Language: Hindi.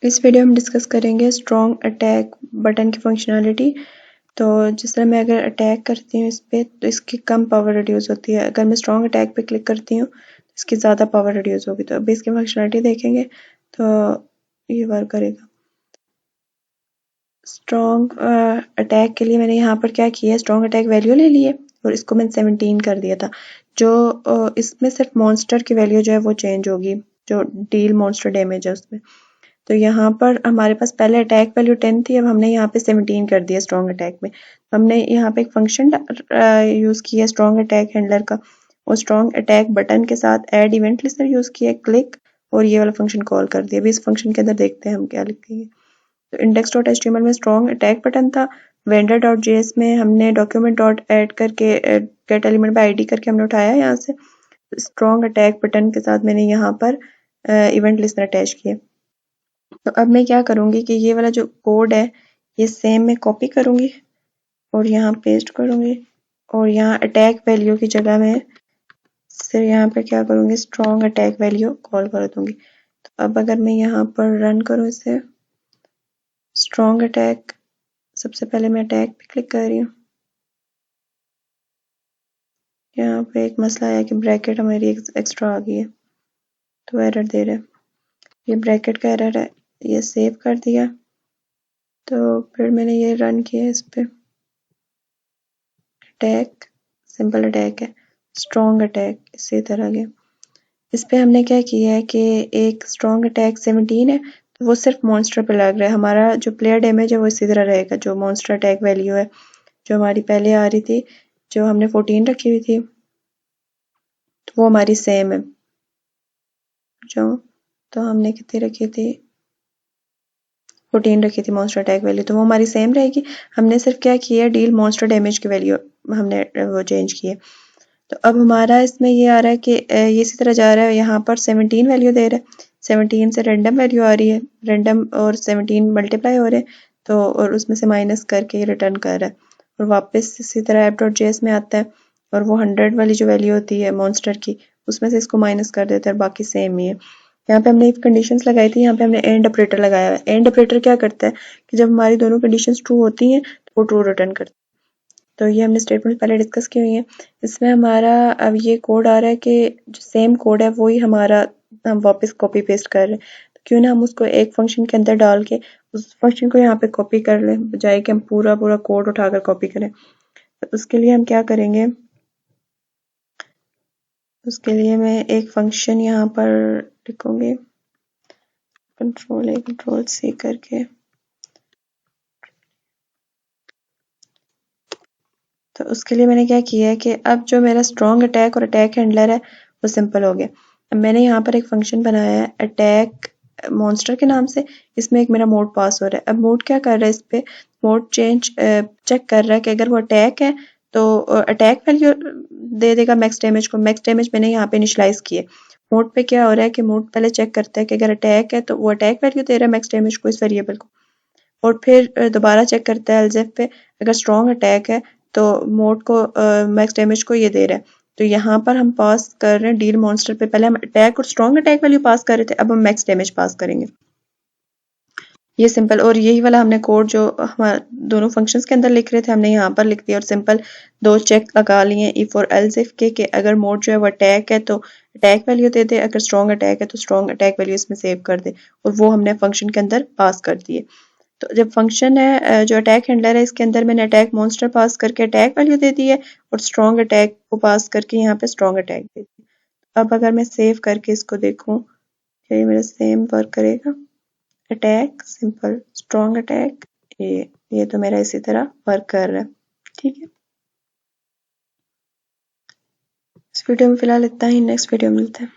इस वीडियो में डिस्कस करेंगे स्ट्रॉन्ग अटैक बटन की फंक्शनैलिटी। तो जिस तरह मैं अगर अटैक करती हूँ इस पर तो इसकी कम पावर रिड्यूस होती है, अगर मैं स्ट्रॉन्ग अटैक पे क्लिक करती हूँ तो इसकी ज़्यादा पावर रिड्यूस होगी। तो अभी इसकी फंक्शनैलिटी देखेंगे तो ये वर्क करेगा। स्ट्रॉन्ग अटैक के लिए मैंने यहाँ पर क्या किया है, स्ट्रॉन्ग अटैक वैल्यू ले ली है और इसको मैंने 17 कर दिया था। जो इसमें सिर्फ मॉन्स्टर की वैल्यू जो है वो चेंज होगी, जो डील मॉन्स्टर डैमेज है उसमें। तो यहाँ पर हमारे पास पहले अटैक वैल्यू 10 थी, अब हमने यहाँ पे 17 कर दिया स्ट्रॉन्ग अटैक में। हमने यहाँ पे एक फंक्शन यूज़ किया स्ट्रॉन्ग अटैक हैंडलर का, और स्ट्रॉन्ग अटैक बटन के साथ ऐड इवेंट लिस्टर यूज़ किया, क्लिक, और ये वाला फंक्शन कॉल कर दिया। अभी इस फंक्शन के अंदर देखते हैं हम क्या लिखेंगे। तो index.html में स्ट्रॉन्ग अटैक बटन था, vendor.js में हमने डॉक्यूमेंट डॉट ऐड करके गेट एलिमेंट बाय आईडी करके हमने उठाया यहाँ से। स्ट्रॉन्ग अटैक बटन के साथ मैंने यहाँ पर इवेंट लिस्टर अटैच किया। तो अब मैं क्या करूँगी कि ये वाला जो कोड है ये सेम मैं कॉपी करूँगी और यहाँ पेस्ट करूँगी, और यहाँ अटैक वैल्यू की जगह मैं सिर्फ यहाँ पे क्या करूँगी, स्ट्रॉन्ग अटैक वैल्यू कॉल कर दूँगी। तो अब अगर मैं यहाँ पर रन करूँ इसे, स्ट्रॉन्ग अटैक, सबसे पहले मैं अटैक पे क्लिक कर रही हूँ। यहाँ पे एक मसला है कि ब्रैकेट हमारी एक्स्ट्रा आ गई है तो एरर दे रहा है, ये ब्रैकेट का एरर है। ये सेव कर दिया तो फिर मैंने ये रन किया इस पे। अटैक सिंपल अटैक है, स्ट्रॉन्ग अटैक इसी तरह के। इस पे हमने क्या किया है कि एक स्ट्रॉन्ग अटैक 17 है तो वो सिर्फ मॉन्स्टर पे लग रहा है, हमारा जो प्लेयर डैमेज है वो इसी तरह रहेगा। जो मॉन्स्टर अटैक वैल्यू है जो हमारी पहले आ रही थी, जो हमने 14 रखी हुई थी, तो वो हमारी सेम है। जो तो हमने कितनी रखी थी, 14 रखी थी मॉन्स्टर अटैक वैल्यू, तो वो हमारी सेम रहेगी। हमने सिर्फ क्या किया, डील मॉन्स्टर डैमेज की वैल्यू हमने वो चेंज की है। तो अब हमारा इसमें ये आ रहा है कि ये इसी तरह जा रहा है, यहाँ पर 17 वैल्यू दे रहा है, 17 से रैंडम वैल्यू आ रही है, रैंडम और 17 मल्टीप्लाई हो रहे हैं, तो और उसमें से माइनस करके ये रिटर्न कर रहा है, और वापस इसी तरह app.js में आता है और वो 100 वाली जो वैल्यू होती है मॉन्स्टर की उसमें से इसको माइनस कर देता है, बाकी सेम ही है। यहाँ पे हमने इफ कंडीशंस लगाई थी, यहाँ पे हमने एंड ऑपरेटर लगाया है। एंड ऑपरेटर क्या करता है कि जब हमारी दोनों कंडीशंस ट्रू होती हैं तो वो ट्रू रिटर्न करता है। तो ये हमने स्टेटमेंट पहले डिस्कस की हुई है। इसमें हमारा अब ये कोड आ रहा है कि जो सेम कोड है वही हमारा हम वापस कॉपी पेस्ट कर रहे हैं, तो क्यों ना हम उसको एक फंक्शन के अंदर डाल के उस फंक्शन को यहाँ पे कॉपी कर लें, बजाय कि हम पूरा पूरा कोड उठाकर कॉपी करें। तो उसके लिए हम क्या करेंगे, उसके लिए मैं एक फंक्शन यहाँ पर लिखूंगी, कंट्रोल A कंट्रोल C करके। तो उसके लिए मैंने क्या किया है कि अब जो मेरा स्ट्रॉन्ग अटैक और अटैक हैंडलर है वो सिंपल हो गया। अब मैंने यहाँ पर एक फंक्शन बनाया है अटैक मॉन्स्टर के नाम से, इसमें एक मेरा मोड पास हो रहा है। अब मोड क्या कर रहा है, इस पे मोड चेंज चेक कर रहा है कि अगर वो अटैक है तो अटैक वैल्यू दे देगा मैक्स डैमेज को। मैक्स डैमेज मैंने यहाँ पे इनिशलाइज किए। मोड पे क्या हो रहा है कि मोड पहले चेक करता है कि अगर अटैक है तो वो अटैक वैल्यू दे रहा है मैक्स डैमेज को इस वेरिएबल को, और फिर दोबारा चेक करता है एल्सेफ पे, अगर स्ट्रॉन्ग अटैक है तो मोड को मैक्स डैमेज को ये दे रहा है। तो यहाँ पर हम पास कर रहे हैं डील मॉन्स्टर पे, पहले हम अटैक और स्ट्रॉन्ग अटैक वैल्यू पास कर रहे थे, अब हम मैक्स डैमेज पास करेंगे। ये सिंपल, और यही वाला हमने कोड जो हमारे दोनों फंक्शंस के अंदर लिख रहे थे हमने यहाँ पर लिख दिया, और सिंपल दो चेक लगा लिए इफ और एल्स इफ के, अगर मोड जो है वो अटैक है तो अटैक वैल्यू दे दे, अगर स्ट्रॉन्ग अटैक है तो स्ट्रॉन्ग अटैक वैल्यू इसमें सेव कर दे, और वो हमने फंक्शन के अंदर पास कर दिए। तो जब फंक्शन है जो अटैक हैंडलर है इसके अंदर मैंने अटैक मॉन्स्टर पास करके अटैक वैल्यू दे दी है, और स्ट्रॉन्ग अटैक को पास करके यहाँ पे स्ट्रॉन्ग अटैक दे दी। अब अगर मैं सेव करके इसको देखूं क्या ये मेरा सेम वर्क करेगा, अटैक सिंपल स्ट्रॉन्ग अटैक, ये तो मेरा इसी तरह वर्क कर रहा है। ठीक है, इस वीडियो में फिलहाल इतना ही, नेक्स्ट वीडियो में मिलते हैं।